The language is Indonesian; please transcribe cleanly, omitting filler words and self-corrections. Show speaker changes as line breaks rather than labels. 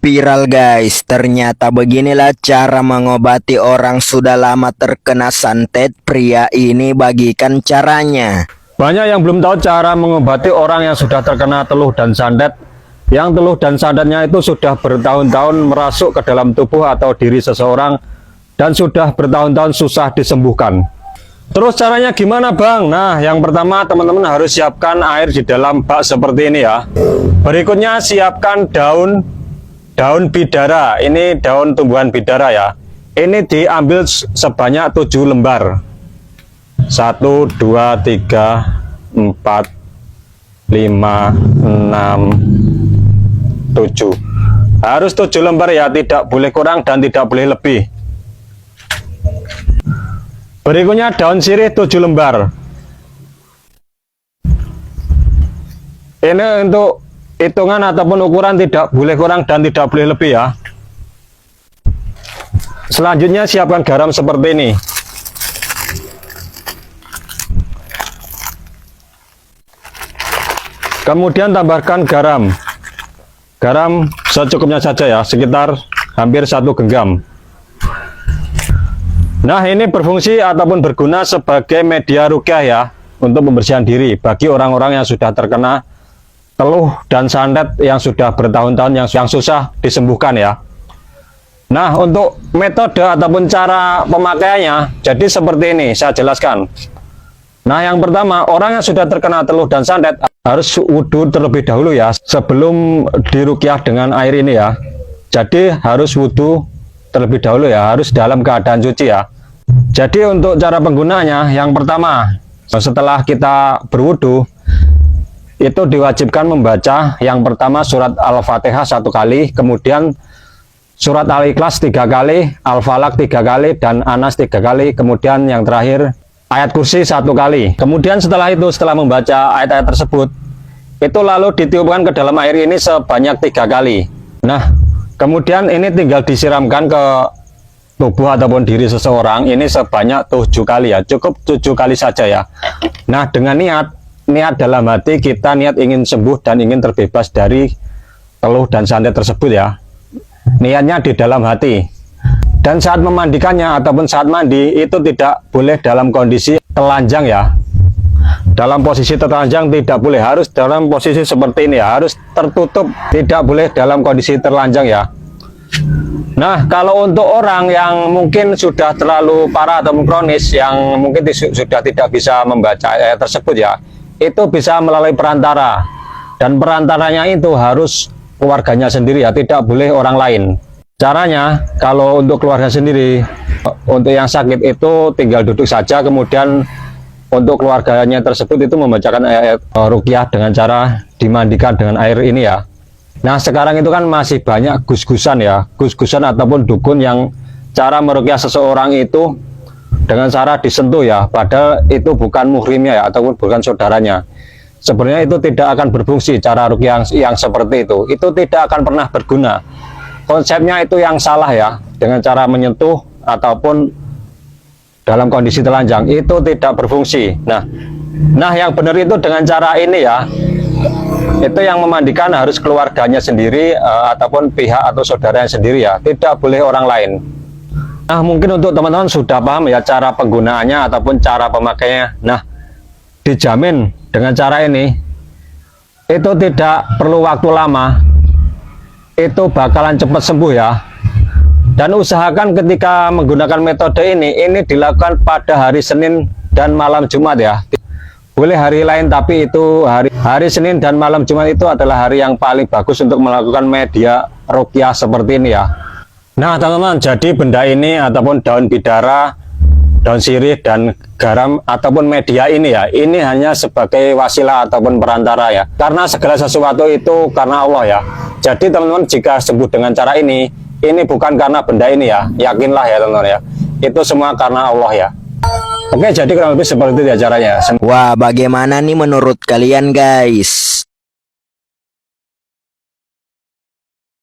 Viral guys, ternyata beginilah cara mengobati orang sudah lama terkena santet. Pria ini bagikan caranya.
Banyak yang belum tahu cara mengobati orang yang sudah terkena teluh dan santet. Yang teluh dan santetnya itu sudah bertahun-tahun merasuk ke dalam tubuh atau diri seseorang dan sudah bertahun-tahun susah disembuhkan. Terus caranya gimana bang? Nah, yang pertama teman-teman harus siapkan air di dalam bak seperti ini ya. Berikutnya siapkan daun bidara. Ini daun tumbuhan bidara ya. Ini diambil sebanyak 7 lembar. 1, 2, 3, 4, 5, 6, 7. Harus 7 lembar ya, tidak boleh kurang dan tidak boleh lebih. Berikutnya daun sirih 7 lembar. Ini untuk hitungan ataupun ukuran tidak boleh kurang dan tidak boleh lebih ya. Selanjutnya siapkan garam seperti ini. Kemudian tambahkan garam. Garam secukupnya saja ya, sekitar hampir 1 genggam. Nah, ini berfungsi ataupun berguna sebagai media ruqyah ya, untuk pembersihan diri bagi orang-orang yang sudah terkena teluh dan santet yang sudah bertahun-tahun yang susah disembuhkan ya. Nah, untuk metode ataupun cara pemakaiannya jadi seperti ini, saya jelaskan. Nah, yang pertama, orang yang sudah terkena teluh dan santet harus wudhu terlebih dahulu ya, sebelum diruqyah dengan air ini ya. Jadi harus wudhu terlebih dahulu ya, harus dalam keadaan suci ya. Jadi untuk cara penggunaannya, yang pertama, setelah kita berwudhu, itu diwajibkan membaca yang pertama surat Al-Fatihah 1 kali, kemudian surat Al-Ikhlas 3 kali, Al-Falaq 3 kali, dan Anas 3 kali, kemudian yang terakhir ayat kursi 1 kali. Kemudian setelah itu, setelah membaca ayat-ayat tersebut, itu lalu ditiupkan ke dalam air ini sebanyak 3 kali. Nah, kemudian ini tinggal disiramkan ke tubuh ataupun diri seseorang ini sebanyak 7 kali ya, cukup 7 kali saja ya. Nah, dengan niat dalam hati kita niat ingin sembuh dan ingin terbebas dari teluh dan santet tersebut ya. Niatnya di dalam hati. Dan saat memandikannya ataupun saat mandi itu tidak boleh dalam kondisi telanjang ya. Dalam posisi telanjang tidak boleh, harus dalam posisi seperti ini ya, harus tertutup, tidak boleh dalam kondisi telanjang ya. Nah, kalau untuk orang yang mungkin sudah terlalu parah atau kronis, yang mungkin sudah tidak bisa membaca ayat tersebut ya, itu bisa melalui perantara, dan perantaranya itu harus keluarganya sendiri ya, tidak boleh orang lain. Caranya, kalau untuk keluarga sendiri, untuk yang sakit itu tinggal duduk saja, kemudian untuk keluarganya tersebut itu membacakan ayat ruqyah dengan cara dimandikan dengan air ini ya. Nah, sekarang itu kan masih banyak gus-gusan ya, gus-gusan ataupun dukun yang cara meruqyah seseorang itu dengan cara disentuh ya, padahal itu bukan muhrimnya ya, ataupun bukan saudaranya. Sebenarnya itu tidak akan berfungsi, cara ruqyah yang seperti itu tidak akan pernah berguna. Konsepnya itu yang salah ya, dengan cara menyentuh ataupun dalam kondisi telanjang itu tidak berfungsi. Nah yang benar itu dengan cara ini ya, itu yang memandikan harus keluarganya sendiri ataupun pihak atau saudaranya sendiri ya, tidak boleh orang lain. Nah, mungkin untuk teman-teman sudah paham ya cara penggunaannya ataupun cara pemakaiannya. Nah, dijamin dengan cara ini itu tidak perlu waktu lama, itu bakalan cepat sembuh ya. Dan usahakan ketika menggunakan metode ini dilakukan pada hari Senin dan malam Jumat ya. Boleh hari lain, tapi itu hari Senin dan malam Jumat itu adalah hari yang paling bagus untuk melakukan media ruqyah seperti ini ya. Nah teman-teman, jadi benda ini ataupun daun bidara, daun sirih, dan garam ataupun media ini ya, ini hanya sebagai wasilah ataupun perantara ya. Karena segala sesuatu itu karena Allah ya. Jadi teman-teman, jika sembuh dengan cara ini bukan karena benda ini ya, yakinlah ya teman-teman ya. Itu semua karena Allah ya. Oke, jadi kurang lebih seperti itu ya caranya.
Wah, bagaimana nih menurut kalian guys?